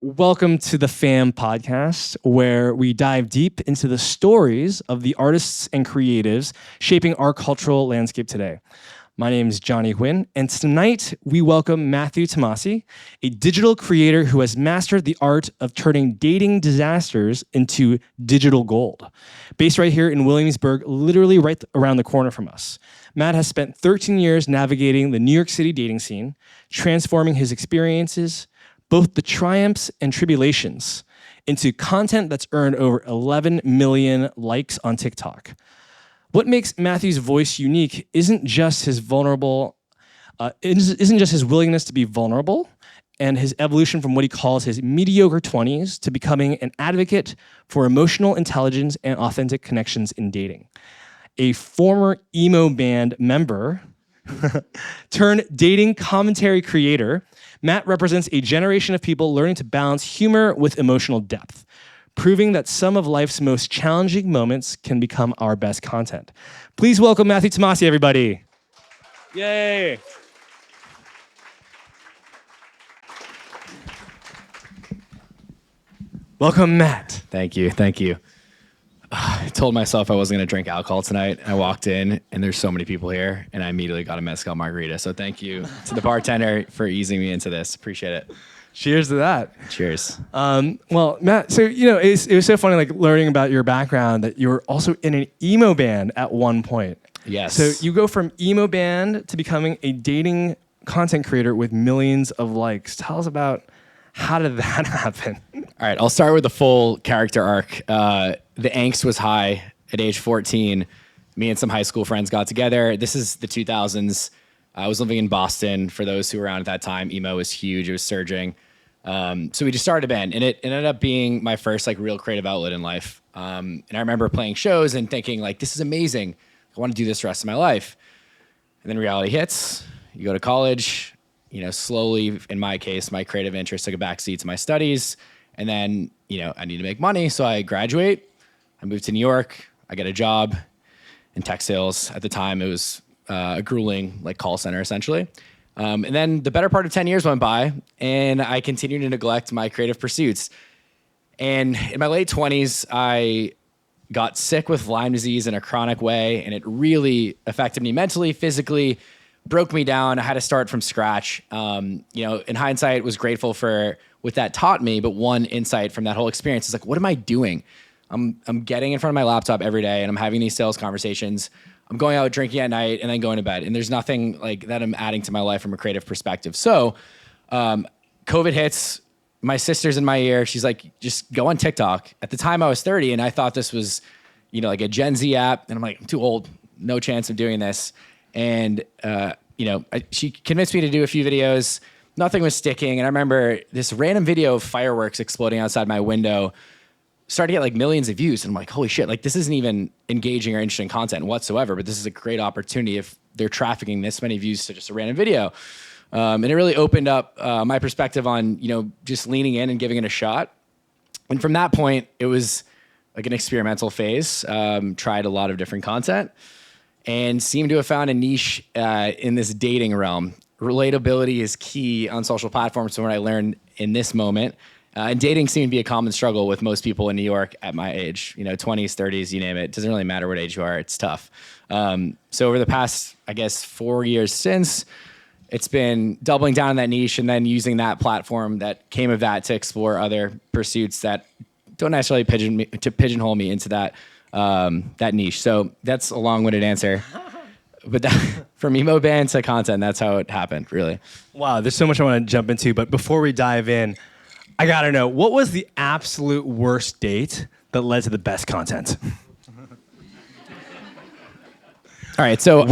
Welcome to the FAM podcast, where we dive deep into the stories of the artists and creatives shaping our cultural landscape today. My name is Johnny Huynh, and tonight we welcome Matthew Tamasi, a digital creator who has mastered the art of turning dating disasters into digital gold. Based right here in Williamsburg, literally right around the corner from us. Matt has spent 13 years navigating the New York City dating scene, transforming his experiences, both the triumphs and tribulations, into content that's earned over 11 million likes on TikTok. What makes Matthew's voice unique isn't just his willingness to be vulnerable and his evolution from what he calls his mediocre 20s to becoming an advocate for emotional intelligence and authentic connections in dating. A former emo band member turned dating commentary creator, Matt represents a generation of people learning to balance humor with emotional depth, proving that some of life's most challenging moments can become our best content. Please welcome Matthew Tamasi, everybody. Yay. Welcome, Matt. Thank you. I told myself I wasn't going to drink alcohol tonight. I walked in, and there's so many people here, and I immediately got a mezcal margarita. So thank you to the bartender for easing me into this. Appreciate it. Cheers to that. Cheers. Well, Matt, so, it was so funny, like, learning about your background, that you were also in an emo band at one point. Yes. So you go from emo band to becoming a dating content creator with millions of likes. Tell us about how did that happen? All right, I'll start with the full character arc. The angst was high at age 14. Me and some high school friends got together. This is the 2000s. I was living in Boston. For those who were around at that time, emo was huge. It was surging. So we just started a band, and it ended up being my first real creative outlet in life. And I remember playing shows and thinking, this is amazing. I want to do this the rest of my life. And then reality hits. You go to college. Slowly, in my case, my creative interests took a backseat to my studies. And then, I need to make money. So I graduate. I moved to New York. I get a job in tech sales. At the time, it was a grueling call center, essentially. And then the better part of 10 years went by, and I continued to neglect my creative pursuits. And in my late 20s, I got sick with Lyme disease in a chronic way, and it really affected me mentally, physically, broke me down. I had to start from scratch. In hindsight, was grateful for what that taught me, but one insight from that whole experience is what am I doing? I'm getting in front of my laptop every day, and I'm having these sales conversations. I'm going out drinking at night and then going to bed, and there's nothing that I'm adding to my life from a creative perspective. So COVID hits. My sister's in my ear. She's like, just go on TikTok. At the time, I was 30, and I thought this was, a Gen Z app. And I'm like, I'm too old. No chance of doing this. And, she convinced me to do a few videos. Nothing was sticking. And I remember this random video of fireworks exploding outside my window started to get millions of views. And I'm like, holy shit, this isn't even engaging or interesting content whatsoever, but this is a great opportunity if they're trafficking this many views to just a random video. And it really opened up my perspective on, just leaning in and giving it a shot. And from that point, it was an experimental phase. Tried a lot of different content and seemed to have found a niche in this dating realm. Relatability is key on social platforms from what I learned in this moment. And dating seemed to be a common struggle with most people in New York at my age, 20s, 30s, you name it. It doesn't really matter what age you are. It's tough. So over the past, 4 years since, it's been doubling down on that niche and then using that platform that came of that to explore other pursuits that don't necessarily pigeonhole me into that niche. So that's a long-winded answer. But from emo band to content, that's how it happened, really. Wow, there's so much I want to jump into, but before we dive in, I gotta know, what was the absolute worst date that led to the best content? All right, so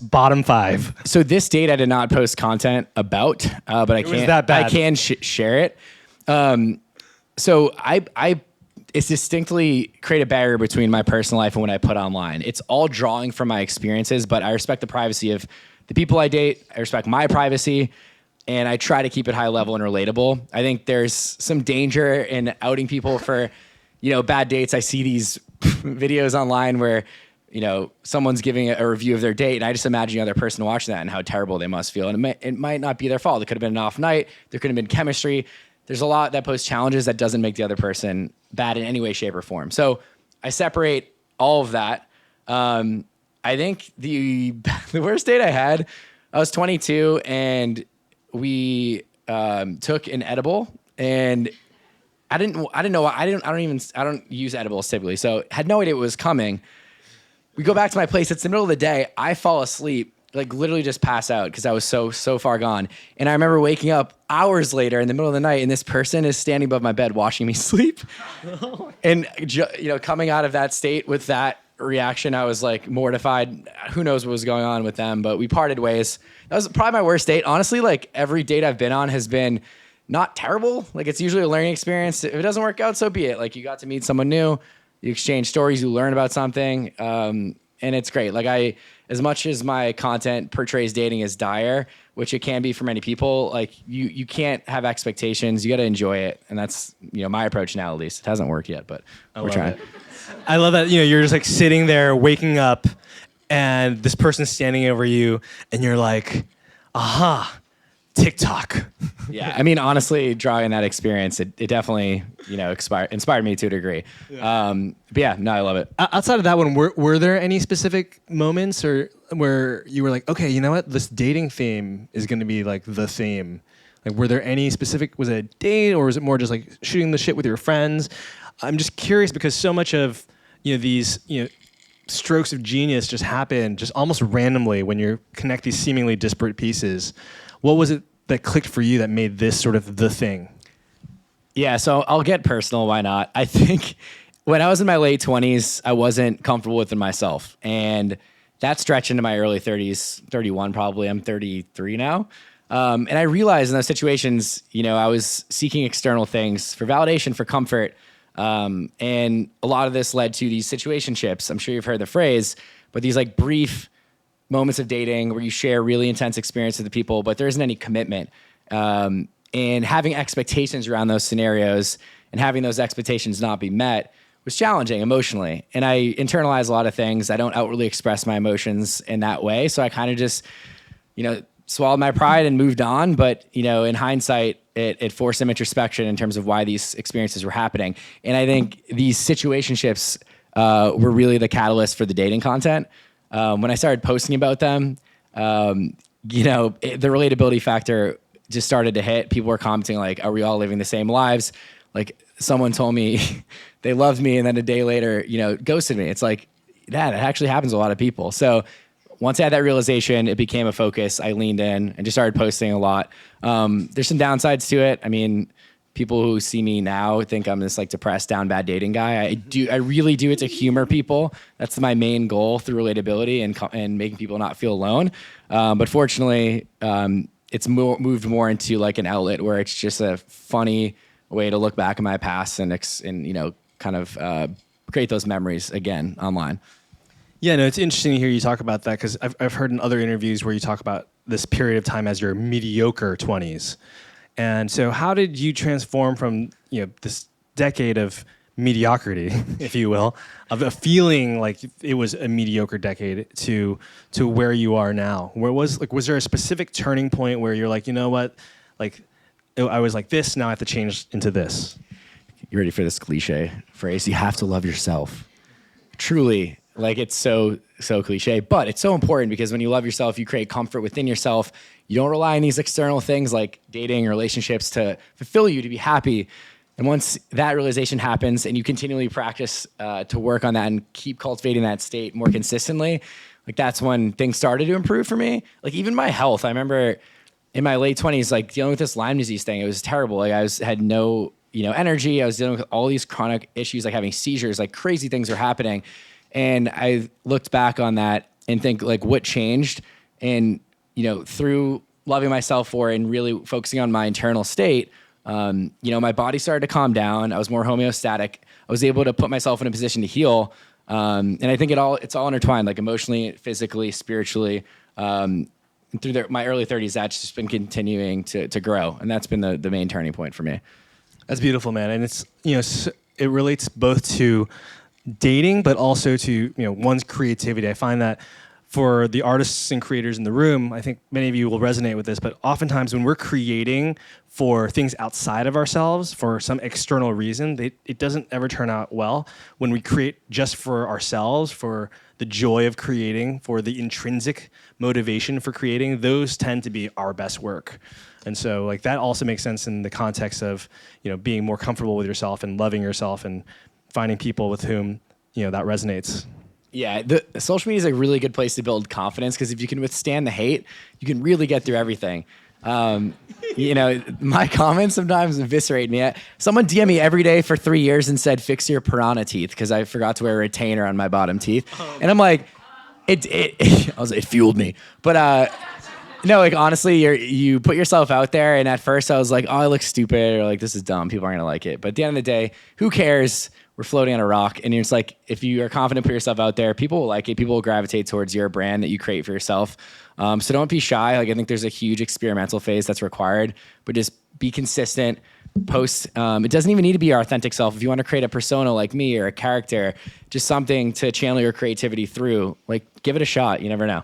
bottom 5. So this date I did not post content about, but I can share it. So I it's distinctly create a barrier between my personal life and what I put online. It's all drawing from my experiences, but I respect the privacy of the people I date. I respect my privacy, and I try to keep it high level and relatable. I think there's some danger in outing people for, bad dates. I see these videos online where, someone's giving a review of their date, and I just imagine the other person watching that and how terrible they must feel. And it might not be their fault. It could have been an off night. There could have been chemistry. there's a lot that pose challenges that doesn't make the other person bad in any way, shape, or form. So I separate all of that. I think the worst date I had, I was 22 and we took an edible, and I don't use edibles typically, so had no idea it was coming. We go back to my place. It's the middle of the day. I fall asleep, like literally just pass out because I was so far gone. And I remember waking up hours later in the middle of the night, and this person is standing above my bed watching me sleep. And coming out of that state with that reaction, I was like mortified. Who knows what was going on with them, but we parted ways. That was probably my worst date. Honestly, like every date I've been on has been not terrible. Like it's usually a learning experience. If it doesn't work out, so be it. Like you got to meet someone new, you exchange stories, you learn about something, and it's great. Like as much as my content portrays dating as dire, which it can be for many people, like you can't have expectations. You got to enjoy it, and that's my approach now. At least it hasn't worked yet, but we're trying. I love that you're just like sitting there, waking up, and this person's standing over you, and you're like, aha. TikTok. Yeah, I mean, honestly, drawing that experience, it definitely, inspired me to a degree. Yeah. But yeah, no, I love it. Outside of that one, were there any specific moments or where you were like, okay, you know what, this dating theme is going to be like the theme? Like, were there any specific? Was it a date, or was it more just like shooting the shit with your friends? I'm just curious because so much of these strokes of genius just happen just almost randomly when you connect these seemingly disparate pieces. What was it that clicked for you that made this sort of the thing? Yeah, so I'll get personal. Why not? I think when I was in my late 20s, I wasn't comfortable within myself. And that stretched into my early 30s, 31 probably. I'm 33 now. And I realized in those situations, I was seeking external things for validation, for comfort. And a lot of this led to these situationships. I'm sure you've heard the phrase, but these like brief moments of dating where you share really intense experience with the people, but there isn't any commitment. And having expectations around those scenarios and having those expectations not be met was challenging emotionally. And I internalize a lot of things. I don't outwardly express my emotions in that way. So I kind of just, swallowed my pride and moved on. But, in hindsight, it forced some introspection in terms of why these experiences were happening. And I think these situationships were really the catalyst for the dating content. When I started posting about them, the relatability factor just started to hit. People were commenting like, are we all living the same lives? Like someone told me they loved me and then a day later, ghosted me. It's like, that actually happens to a lot of people. So once I had that realization, it became a focus. I leaned in and just started posting a lot. There's some downsides to it. I mean, people who see me now think I'm this like depressed, down bad dating guy. I really do it to humor people. That's my main goal through relatability and making people not feel alone. But fortunately, it's moved more into like an outlet where it's just a funny way to look back at my past and kind of create those memories again online. Yeah, no, it's interesting to hear you talk about that because I've heard in other interviews where you talk about this period of time as your mediocre 20s. And so how did you transform from this decade of mediocrity, if you will, of a feeling like it was a mediocre decade to where you are now? Was there a specific turning point where you're like, you know what, like I was like this, now I have to change into this? You ready for this cliche phrase? You have to love yourself. Truly, like it's so cliche, but it's so important because when you love yourself, you create comfort within yourself. You don't rely on these external things like dating, relationships to fulfill you, to be happy. And once that realization happens and you continually practice to work on that and keep cultivating that state more consistently, like that's when things started to improve for me. Like even my health, I remember in my late 20s, like dealing with this Lyme disease thing, it was terrible. Like had no, energy. I was dealing with all these chronic issues, like having seizures, like crazy things were happening. And I looked back on that and think like what changed, and through loving myself for it and really focusing on my internal state, my body started to calm down. I was more homeostatic. I was able to put myself in a position to heal. And I think it's all intertwined, like emotionally, physically, spiritually. And through my early 30s, that's just been continuing to grow. And that's been the main turning point for me. That's beautiful, man. And it's, it relates both to dating, but also to, one's creativity. I find that for the artists and creators in the room, I think many of you will resonate with this, but oftentimes when we're creating for things outside of ourselves for some external reason, it doesn't ever turn out well. When we create just for ourselves, for the joy of creating, for the intrinsic motivation for creating, those tend to be our best work. And so like that also makes sense in the context of, being more comfortable with yourself and loving yourself and finding people with whom, that resonates. Yeah, the social media is a really good place to build confidence because if you can withstand the hate, you can really get through everything. My comments sometimes eviscerate me. Someone DM me every day for 3 years and said, "Fix your piranha teeth," because I forgot to wear a retainer on my bottom teeth, and I'm like, it fueled me. But no, like honestly, you put yourself out there, and at first I was like, "Oh, I look stupid," or like, "This is dumb. People aren't gonna like it." But at the end of the day, who cares? We're floating on a rock, and it's like if you are confident, put yourself out there, people will like it. People will gravitate towards your brand that you create for yourself. So don't be shy. Like I think there's a huge experimental phase that's required, but just be consistent. Post. It doesn't even need to be your authentic self. If you want to create a persona like me or a character, just something to channel your creativity through, like give it a shot. You never know.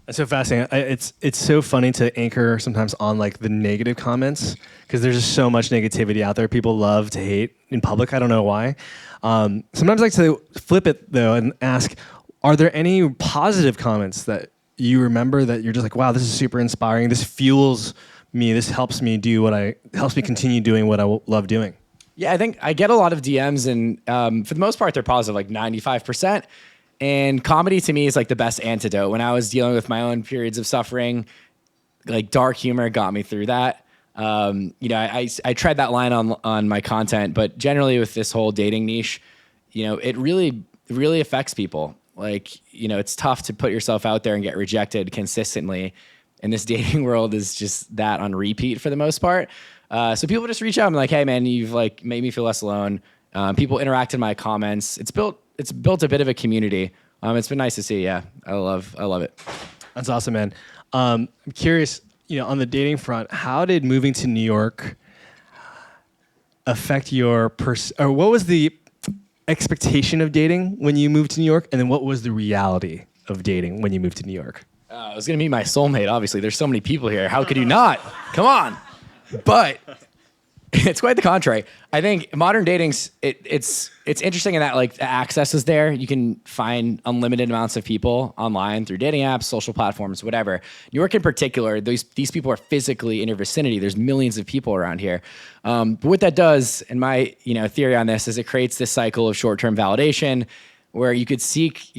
That's so fascinating. It's so funny to anchor sometimes on like the negative comments because there's just so much negativity out there. People love to hate in public. I don't know why. Sometimes I like to flip it though and ask, are there any positive comments that you remember that you're just like, wow, this is super inspiring. This fuels me. This helps me helps me continue doing what I love doing. Yeah, I think I get a lot of DMs and for the most part, they're positive, like 95%. And comedy to me is like the best antidote. When I was dealing with my own periods of suffering, like dark humor got me through that. I tread that line on my content, but generally with this whole dating niche, it really affects people. Like, it's tough to put yourself out there and get rejected consistently. And this dating world is just that on repeat for the most part. So people just reach out and be like, hey man, you've like made me feel less alone. People interact in my comments. It's built a bit of a community. It's been nice to see. Yeah, I love it. That's awesome, man. I'm curious, on the dating front, how did moving to New York affect your or what was the expectation of dating when you moved to New York, and then what was the reality of dating when you moved to New York? I was gonna meet my soulmate. Obviously, there's so many people here. How could you not? Come on. But it's quite the contrary. I think modern dating's it's interesting in that like the access is there. You can find unlimited amounts of people online through dating apps, social platforms, whatever. New York in particular, these people are physically in your vicinity. There's millions of people around here. But what that does, and my theory on this, is it creates this cycle of short-term validation where you could seek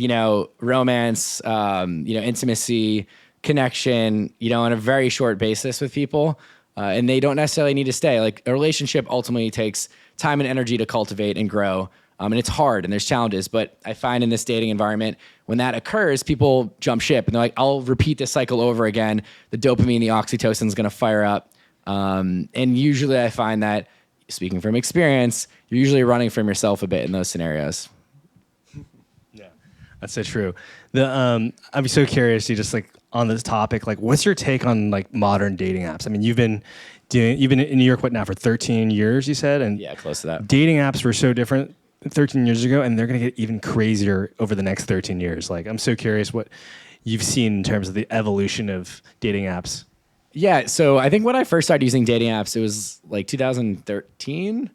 romance, intimacy, connection, on a very short basis with people. And they don't necessarily need to stay. Like a relationship ultimately takes time and energy to cultivate and grow. And it's hard and there's challenges. But I find in this dating environment, when that occurs, people jump ship and they're like, I'll repeat this cycle over again. The dopamine, the oxytocin is going to fire up. And usually I find that, speaking from experience, you're usually running from yourself a bit in those scenarios. Yeah, that's so true. I'd be so curious to just like, on this topic, like what's your take on like modern dating apps? I mean, you've been in New York, what now, for 13 years, you said? And yeah, close to that. Dating apps were so different 13 years ago, and they're going to get even crazier over the next 13 years. Like, I'm so curious what you've seen in terms of the evolution of dating apps. Yeah, so I think when I first started using dating apps, it was like 2013.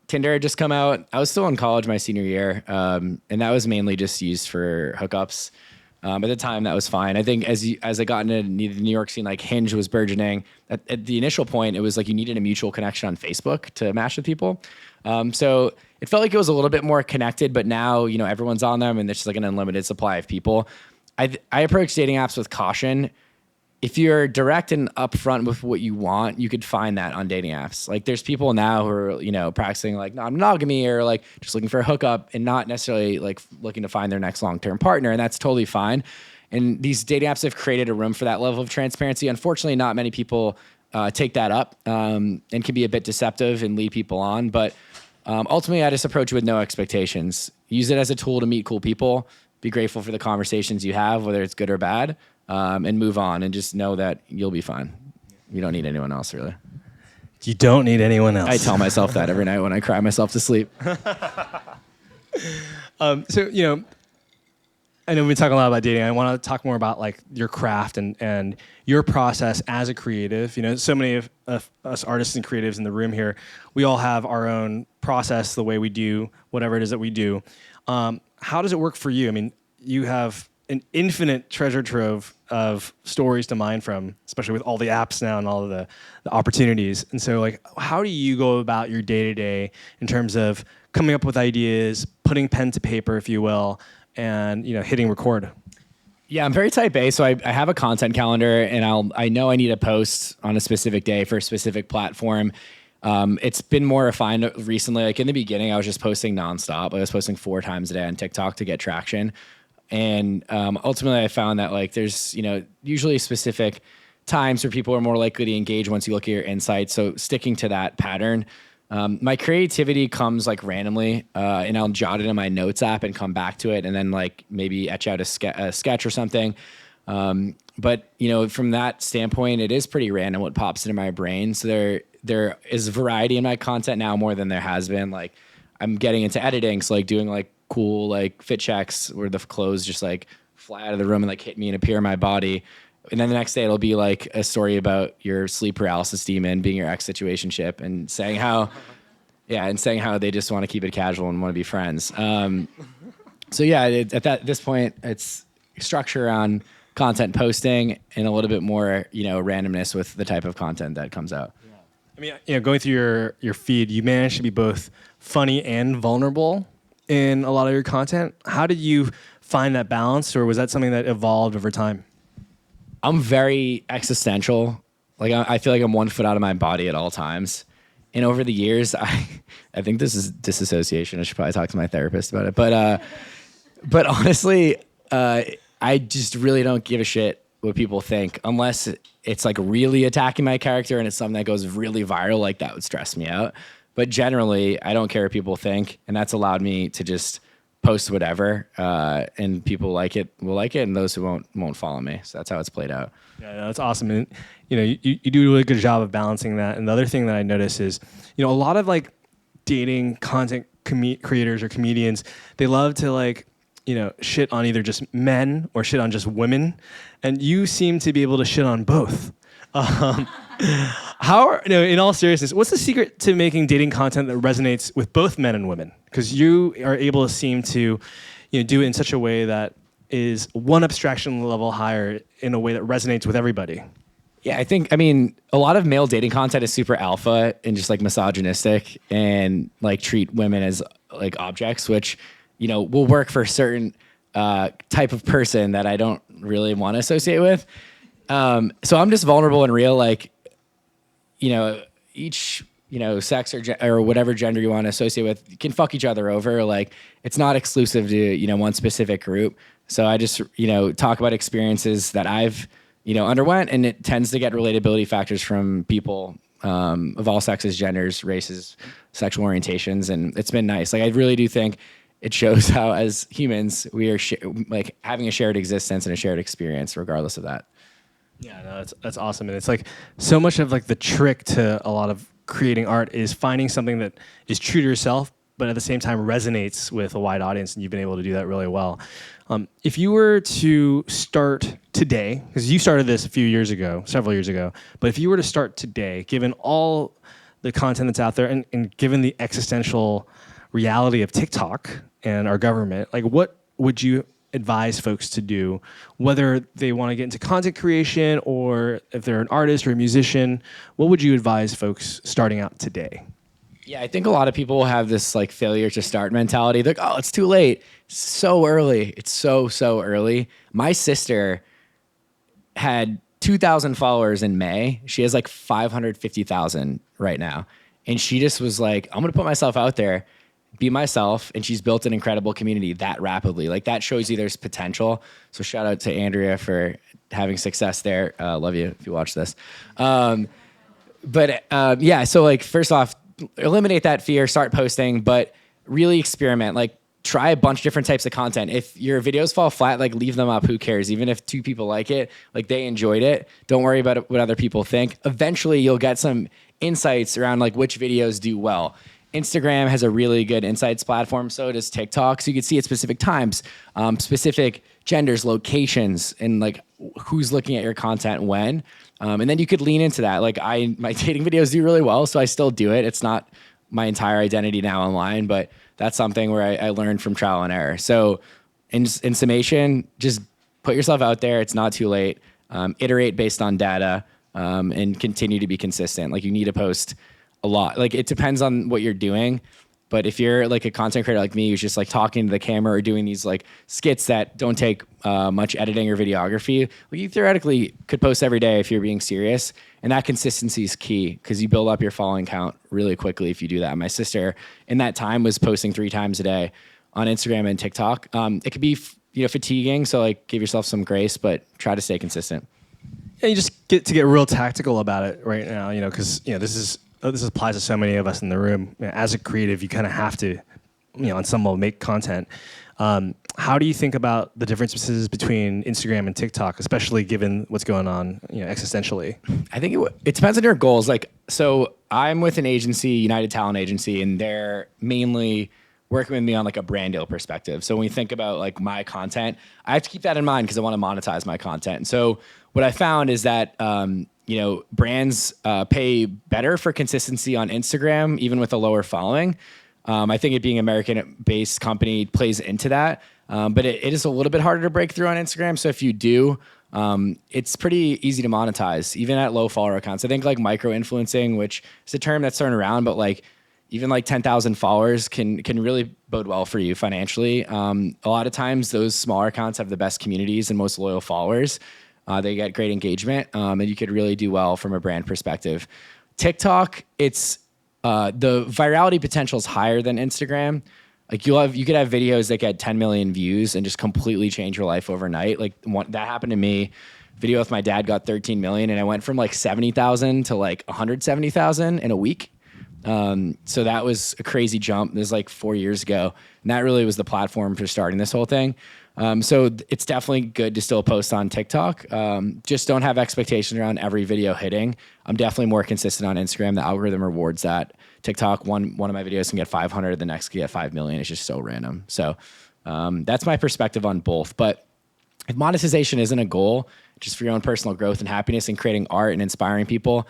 Tinder had just come out. I was still in college my senior year, and that was mainly just used for hookups. At the time, that was fine. I think as I got into the New York scene, like Hinge was burgeoning. At the initial point, it was like you needed a mutual connection on Facebook to match with people. So it felt like it was a little bit more connected, but now, everyone's on them and there's just like an unlimited supply of people. I approach dating apps with caution. If you're direct and upfront with what you want, you could find that on dating apps. Like there's people now who are, practicing like non-monogamy or like just looking for a hookup and not necessarily like looking to find their next long-term partner. And that's totally fine. And these dating apps have created a room for that level of transparency. Unfortunately, not many people take that up and can be a bit deceptive and lead people on. But ultimately, I just approach it with no expectations. Use it as a tool to meet cool people. Be grateful for the conversations you have, whether it's good or bad. And move on and just know that you'll be fine. You don't need anyone else, really. You don't need anyone else. I tell myself that every night when I cry myself to sleep. So, I know we've been talking a lot about dating. I want to talk more about like your craft and your process as a creative. You know, so many of us artists and creatives in the room here, we all have our own process, the way we do whatever it is that we do. How does it work for you? I mean, you have an infinite treasure trove of stories to mine from, especially with all the apps now and all of the opportunities. And so, like, how do you go about your day-to-day in terms of coming up with ideas, putting pen to paper, if you will, and hitting record? Yeah, I'm very type A, so I have a content calendar, and I know I need a post on a specific day for a specific platform. It's been more refined recently. Like in the beginning, I was just posting nonstop. I was posting 4 times a day on TikTok to get traction. And ultimately, I found that like there's usually specific times where people are more likely to engage once you look at your insights. So sticking to that pattern. My creativity comes like randomly, and I'll jot it in my notes app and come back to it, and then like maybe etch out a sketch or something. But from that standpoint, it is pretty random what pops into my brain. So there is variety in my content now more than there has been. Like I'm getting into editing, so like doing like cool like fit checks where the clothes just like fly out of the room and like hit me and appear in my body. And then the next day it'll be like a story about your sleep paralysis demon being your ex situationship and saying how they just want to keep it casual and want to be friends. So yeah, this point it's structure on content posting and a little bit more, randomness with the type of content that comes out. Yeah. I mean, going through your feed, you managed to be both funny and vulnerable in a lot of your content. How did you find that balance, or was that something that evolved over time? I'm very existential. Like I feel like I'm 1 foot out of my body at all times. And over the years, I think this is disassociation. I should probably talk to my therapist about it. But honestly, I just really don't give a shit what people think unless it's like really attacking my character and it's something that goes really viral. Like that would stress me out. But generally, I don't care what people think, and that's allowed me to just post whatever, and people like it will like it, and those who won't follow me. So that's how it's played out. Yeah, no, that's awesome. And you do a really good job of balancing that. And the other thing that I notice is, a lot of like dating content creators or comedians, they love to like, shit on either just men or shit on just women, and you seem to be able to shit on both. In all seriousness, what's the secret to making dating content that resonates with both men and women? Because you are able to seem to, do it in such a way that is one abstraction level higher in a way that resonates with everybody. Yeah, I mean, a lot of male dating content is super alpha and just like misogynistic and like treat women as like objects, which, will work for a certain type of person that I don't really want to associate with. So I'm just vulnerable and real, like, each, sex or whatever gender you want to associate with can fuck each other over. Like it's not exclusive to, one specific group. So I just, talk about experiences that I've, underwent, and it tends to get relatability factors from people of all sexes, genders, races, sexual orientations. And it's been nice. Like I really do think it shows how as humans, we are like having a shared existence and a shared experience regardless of that. Yeah, no, that's awesome. And it's like so much of like the trick to a lot of creating art is finding something that is true to yourself, but at the same time resonates with a wide audience, and you've been able to do that really well. If you were to start today, because you started this several years ago, but if you were to start today, given all the content that's out there and given the existential reality of TikTok and our government, like what would you advise folks to do, whether they want to get into content creation or if they're an artist or a musician? What would you advise folks starting out today? Yeah, I think a lot of people have this like failure to start mentality. They're like, oh, it's too late. It's so early. It's so early. My sister had 2,000 followers in May. She has like 550,000 right now. And she just was like, I'm going to put myself out there, be myself. And she's built an incredible community that rapidly. Like that shows you there's potential. So shout out to Andrea for having success there. Love you if you watch this. Yeah, so like first off, eliminate that fear, start posting, but really experiment. Like try a bunch of different types of content. If your videos fall flat, like leave them up. Who cares? Even if 2 people like it, like they enjoyed it. Don't worry about what other people think. Eventually you'll get some insights around like which videos do well. Instagram has a really good insights platform. So does TikTok. So you can see at specific times, specific genders, locations, and like who's looking at your content when. And then you could lean into that. Like my dating videos do really well, so I still do it. It's not my entire identity now online, but that's something where I learned from trial and error. So in summation, just put yourself out there. It's not too late. Iterate based on data, and continue to be consistent. Like you need to post a lot. Like it depends on what you're doing. But if you're like a content creator like me, who's just like talking to the camera or doing these like skits that don't take much editing or videography, well, you theoretically could post every day if you're being serious. And that consistency is key because you build up your following count really quickly if you do that. My sister in that time was posting 3 times a day on Instagram and TikTok. It could be fatiguing, so like give yourself some grace, but try to stay consistent. Yeah, you just get real tactical about it right now, because this applies to so many of us in the room. As a creative, you kind of have to, on some level, make content. How do you think about the differences between Instagram and TikTok, especially given what's going on, existentially? I think it depends on your goals. Like, so I'm with an agency, United Talent Agency, and they're mainly working with me on like a brand deal perspective. So when we think about like my content, I have to keep that in mind because I want to monetize my content. And so what I found is that, brands pay better for consistency on Instagram, even with a lower following. I think it being an American-based company plays into that. But it is a little bit harder to break through on Instagram. So if you do, it's pretty easy to monetize, even at low follower accounts. I think like micro-influencing, which is a term that's thrown around, but like even like 10,000 followers can really bode well for you financially. A lot of times those smaller accounts have the best communities and most loyal followers. They get great engagement, and you could really do well from a brand perspective. TikTok, it's the virality potential is higher than Instagram. Like you could have videos that get 10 million views and just completely change your life overnight. Like that happened to me. Video with my dad got 13 million, and I went from like 70,000 to like 170,000 in a week. So that was a crazy jump. This was like 4 years ago, and that really was the platform for starting this whole thing. So it's definitely good to still post on TikTok. Just don't have expectations around every video hitting. I'm definitely more consistent on Instagram. The algorithm rewards that. TikTok, one of my videos can get 500, the next can get 5 million. It's just so random. So that's my perspective on both. But if monetization isn't a goal, just for your own personal growth and happiness and creating art and inspiring people,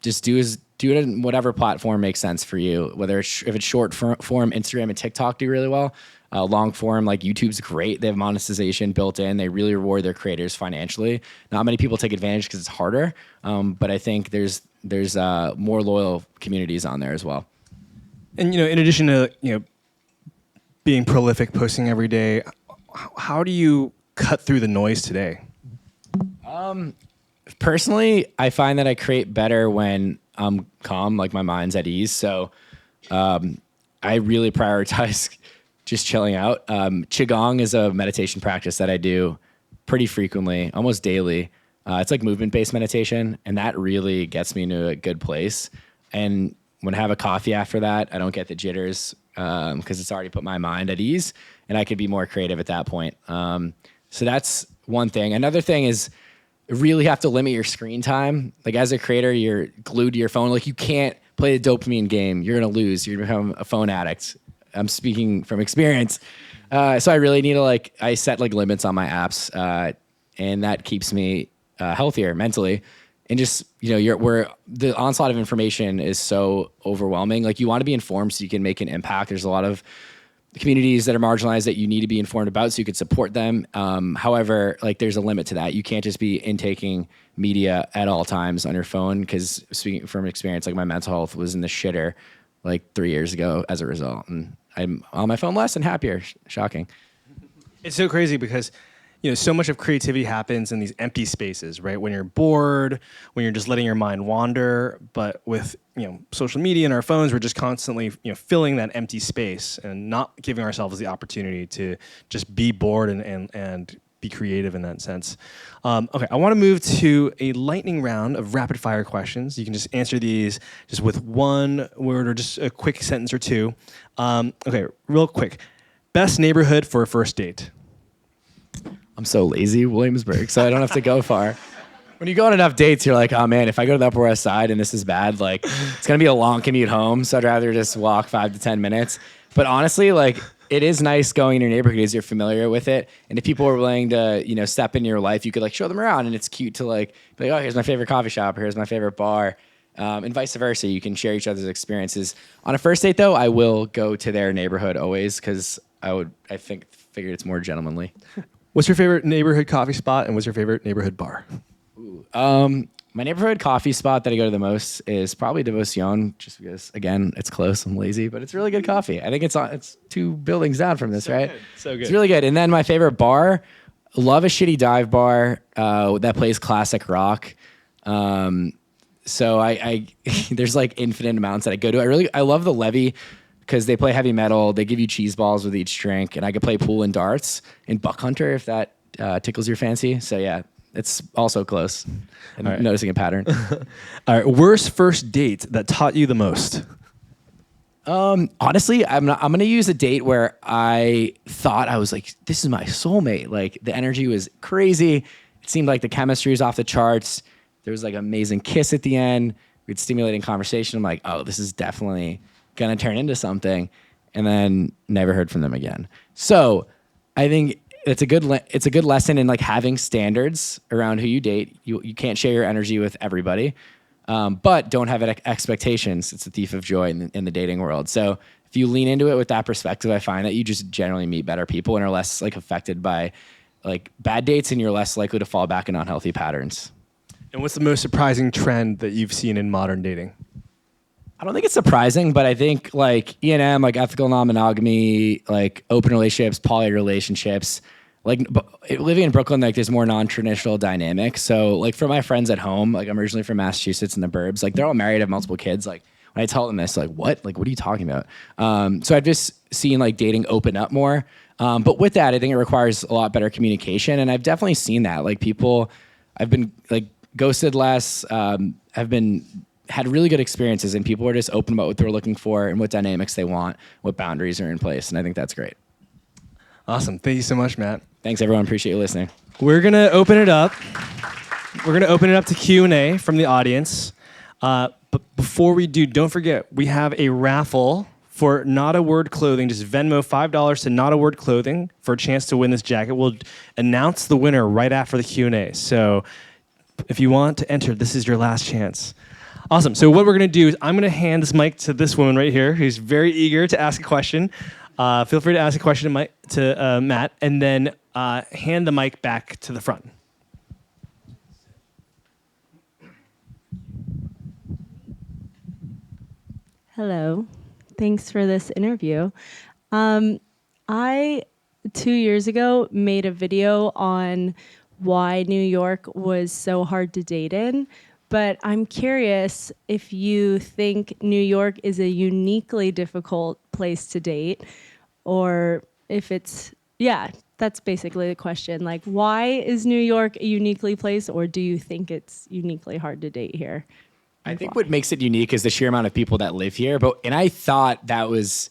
just do it in whatever platform makes sense for you. Whether if it's short form, Instagram and TikTok do really well. Long form, like YouTube's great. They have monetization built in. They really reward their creators financially. Not many people take advantage because it's harder, but I think there's more loyal communities on there as well. And in addition to being prolific, posting every day, how do you cut through the noise today? Personally, I find that I create better when I'm calm, like my mind's at ease. So I really prioritize just chilling out. Qigong is a meditation practice that I do pretty frequently, almost daily. It's like movement-based meditation, and that really gets me into a good place. And when I have a coffee after that, I don't get the jitters because it's already put my mind at ease, and I could be more creative at that point. So that's one thing. Another thing is you really have to limit your screen time. Like as a creator, you're glued to your phone. Like you can't play the dopamine game. You're going to lose. You're going to become a phone addict. I'm speaking from experience. So I really need to I set limits on my apps, and that keeps me healthier mentally. And just, where the onslaught of information is so overwhelming. Like you want to be informed so you can make an impact. There's a lot of communities that are marginalized that you need to be informed about so you could support them. However, there's a limit to that. You can't just be intaking media at all times on your phone, because speaking from experience, my mental health was in the shitter 3 years ago as a result. And I'm on my phone less and happier. Shocking. It's so crazy because, so much of creativity happens in these empty spaces, right? When you're bored, when you're just letting your mind wander. But with, social media and our phones, we're just constantly, filling that empty space and not giving ourselves the opportunity to just be bored and be creative in that sense. Okay, I want to move to a lightning round of rapid fire questions. You can just answer these just with one word or just a quick sentence or two. Okay, real quick. Best neighborhood for a first date? I'm so lazy, Williamsburg, so I don't have to go far. When you go on enough dates, you're like, oh man, if I go to the Upper West Side and this is bad, like it's gonna be a long commute home. So I'd rather just walk 5 to 10 minutes. But honestly, like it is nice going in your neighborhood because you're familiar with it. And if people are willing to, step in your life, you could like show them around, and it's cute to like be like, oh, here's my favorite coffee shop, or here's my favorite bar. And vice versa. You can share each other's experiences. On a first date, though, I will go to their neighborhood always because figured it's more gentlemanly. What's your favorite neighborhood coffee spot, and what's your favorite neighborhood bar? My neighborhood coffee spot that I go to the most is probably Devoción, just because, again, it's close. I'm lazy, but it's really good coffee. I think it's 2 buildings down from this, right? So good. It's really good. And then my favorite bar, love a shitty dive bar that plays classic rock. So I there's like infinite amounts that I go to. I love the Levy because they play heavy metal. They give you cheese balls with each drink, and I could play pool and darts in Buck Hunter if that tickles your fancy. So yeah, it's also close. I'm noticing a pattern. All right, worst first date that taught you the most? Honestly, I'm gonna use a date where I thought I was like, this is my soulmate. Like the energy was crazy. It seemed like the chemistry was off the charts. There was like an amazing kiss at the end. We had stimulating conversation. I'm like, oh, this is definitely gonna turn into something. And then never heard from them again. So I think it's a good lesson in like having standards around who you date. You can't share your energy with everybody, but don't have expectations. It's a thief of joy in the dating world. So if you lean into it with that perspective, I find that you just generally meet better people and are less like affected by like bad dates, and you're less likely to fall back in unhealthy patterns. And what's the most surprising trend that you've seen in modern dating? I don't think it's surprising, but I think like E&M, like ethical non-monogamy, like open relationships, poly relationships, like living in Brooklyn, like there's more non-traditional dynamics. So like for my friends at home, like I'm originally from Massachusetts in the burbs, like they're all married, have multiple kids. Like when I tell them this, like what are you talking about? So I've just seen like dating open up more. But with that, I think it requires a lot better communication. And I've definitely seen that like I've been like ghosted less, had really good experiences, and people are just open about what they're looking for and what dynamics they want, what boundaries are in place. And I think that's great. Awesome. Thank you so much, Matt. Thanks, everyone. Appreciate you listening. We're going to open it up. We're going to open it up to Q&A from the audience. But before we do, don't forget, we have a raffle for Not a Word Clothing. Just Venmo $5 to Not a Word Clothing for a chance to win this jacket. We'll announce the winner right after the Q&A. So if you want to enter, this is your last chance. Awesome. So what we're going to do is I'm going to hand this mic to this woman right here who's very eager to ask a question. Feel free to ask a question to Matt, and then hand the mic back to the front. Hello. Thanks for this interview. I, 2 years ago, made a video on why New York was so hard to date in. But I'm curious if you think New York is a uniquely difficult place to date, or if it's, that's basically the question. Like, why is New York a uniquely place, or do you think it's uniquely hard to date here? I think what makes it unique is the sheer amount of people that live here. And I thought that was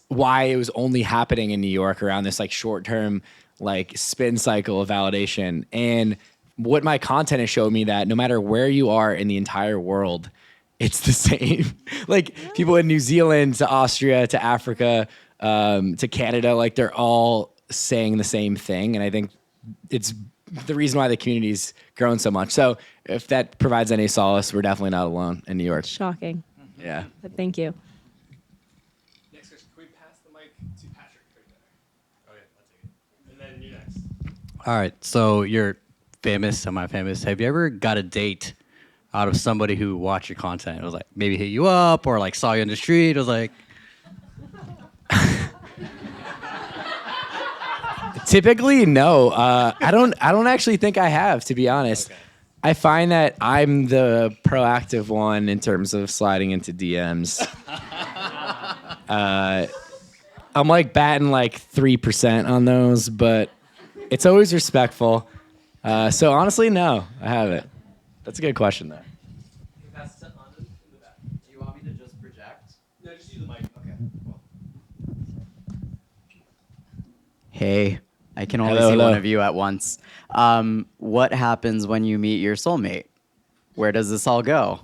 why it was only happening in New York around this like short-term like spin cycle of validation. And what my content has showed me that no matter where you are in the entire world, it's the same. Like people in New Zealand to Austria to Africa to Canada, like they're all saying the same thing. And I think it's the reason why the community's grown so much. So if that provides any solace, we're definitely not alone in New York. Shocking. Yeah. But thank you. Next question. Can we pass the mic to Patrick right there? Oh, yeah, I'll take it. And then you next. All right, so you're famous, semi-famous. Have you ever got a date out of somebody who watched your content? It was like maybe hit you up or like saw you on the street. It was like, Typically, no. I don't actually think I have, to be honest. Okay. I find that I'm the proactive one in terms of sliding into DMs. I'm like batting like 3% on those, but it's always respectful. So honestly, no, I haven't. That's a good question, though. Pass it on in the back. Do you want me to just project? No, just use the mic. Okay. Cool. Hey, I can only Hello, see hello. one of you at once. What happens when you meet your soulmate? Where does this all go?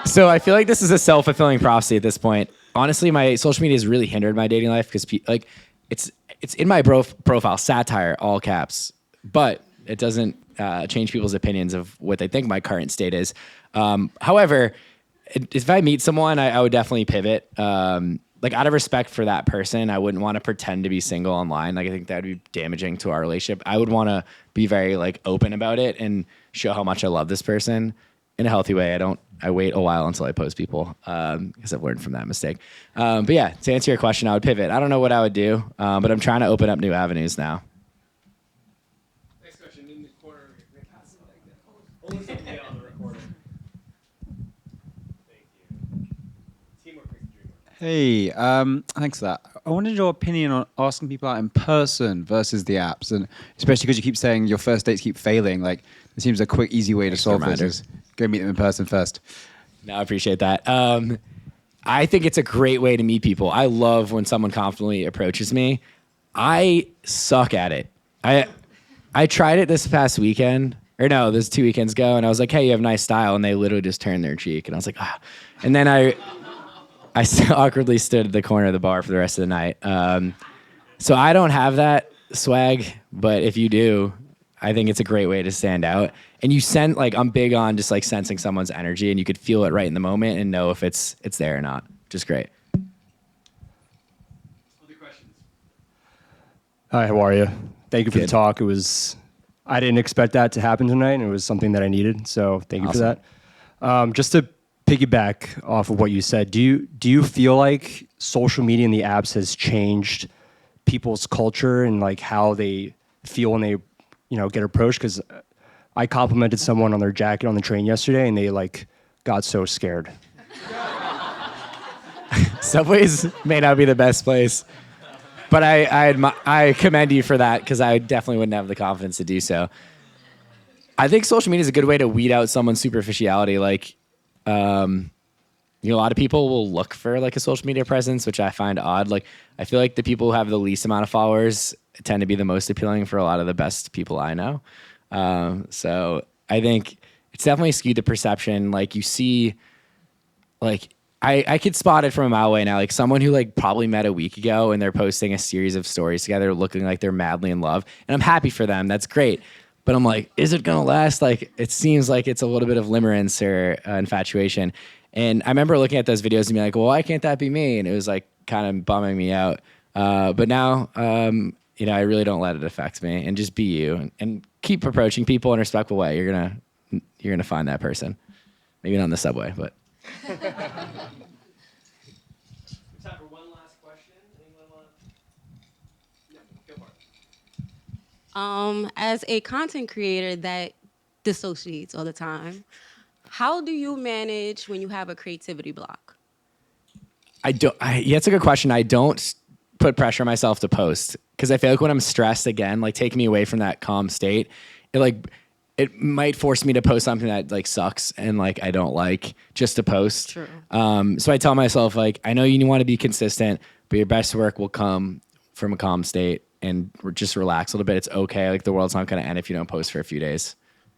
So I feel like this is a self-fulfilling prophecy at this point. Honestly, my social media has really hindered my dating life because it's in my profile, satire, all caps, but it doesn't change people's opinions of what they think my current state is. However, if I meet someone, I would definitely pivot. Like out of respect for that person, I wouldn't want to pretend to be single online. Like I think that would be damaging to our relationship. I would want to be very like open about it and show how much I love this person in a healthy way. I wait a while until I post people because I've learned from that mistake. But yeah, to answer your question, I would pivot. I don't know what I would do, but I'm trying to open up new avenues now. Next question in the corner. Only something get on the recorder. Thank you. Teamwork makes the dream work. Hey, thanks for that. I wanted your opinion on asking people out in person versus the apps, and especially because you keep saying your first dates keep failing. Like, it seems a quick, easy way to solve this reminder. is go meet them in person first. No, I appreciate that. I think it's a great way to meet people. I love when someone confidently approaches me. I suck at it. I tried it this past weekend, or no, this 2 weekends ago, and I was like, "Hey, you have nice style," and they literally just turned their cheek, and I was like, "Ah," and then I awkwardly stood at the corner of the bar for the rest of the night. So I don't have that swag, but if you do, I think it's a great way to stand out. And you I'm big on just like sensing someone's energy, and you could feel it right in the moment and know if it's there or not. Just great. Other questions? Hi, how are you? Thank you for Good. the talk. I didn't expect that to happen tonight, and it was something that I needed. So thank you for Awesome. that. Just to piggyback off of what you said, do you feel like social media and the apps has changed people's culture and like how they feel when they, get approached? Because I complimented someone on their jacket on the train yesterday, and they like got so scared. Subways may not be the best place, but I commend you for that because I definitely wouldn't have the confidence to do so. I think social media is a good way to weed out someone's superficiality. Like, a lot of people will look for like a social media presence, which I find odd. Like, I feel like the people who have the least amount of followers tend to be the most appealing for a lot of the best people I know. So I think it's definitely skewed the perception. Like you see, like I could spot it from a mile away now. Like someone who like probably met a week ago and they're posting a series of stories together looking like they're madly in love. And I'm happy for them. That's great. But I'm like, is it going to last? Like, it seems like it's a little bit of limerence or infatuation. And I remember looking at those videos and being like, well, why can't that be me? And it was like kind of bumming me out. But now, I really don't let it affect me and just be you and keep approaching people in a respectful way. You're going to find that person. Maybe not in the subway, but. Time for one last question. Anyone want? Yeah, go for it. As a content creator that dissociates all the time, how do you manage when you have a creativity block? That's a good question. I don't put pressure on myself to post because I feel like when I'm stressed again, like take me away from that calm state, it might force me to post something that like sucks and like I don't like just to post. True. So I tell myself like I know you want to be consistent, but your best work will come from a calm state and just relax a little bit. It's okay. Like the world's not going to end if you don't post for a few days.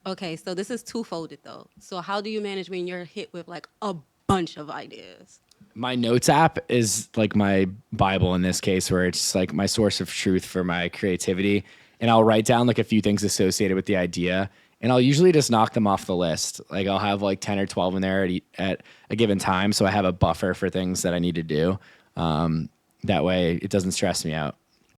Okay, so this is two-folded though. So how do you manage when you're hit with like a bunch of ideas? My notes app is like my Bible in this case, where it's like my source of truth for my creativity. And I'll write down like a few things associated with the idea. And I'll usually just knock them off the list. Like I'll have like 10 or 12 in there at a given time. So I have a buffer for things that I need to do. That way it doesn't stress me out.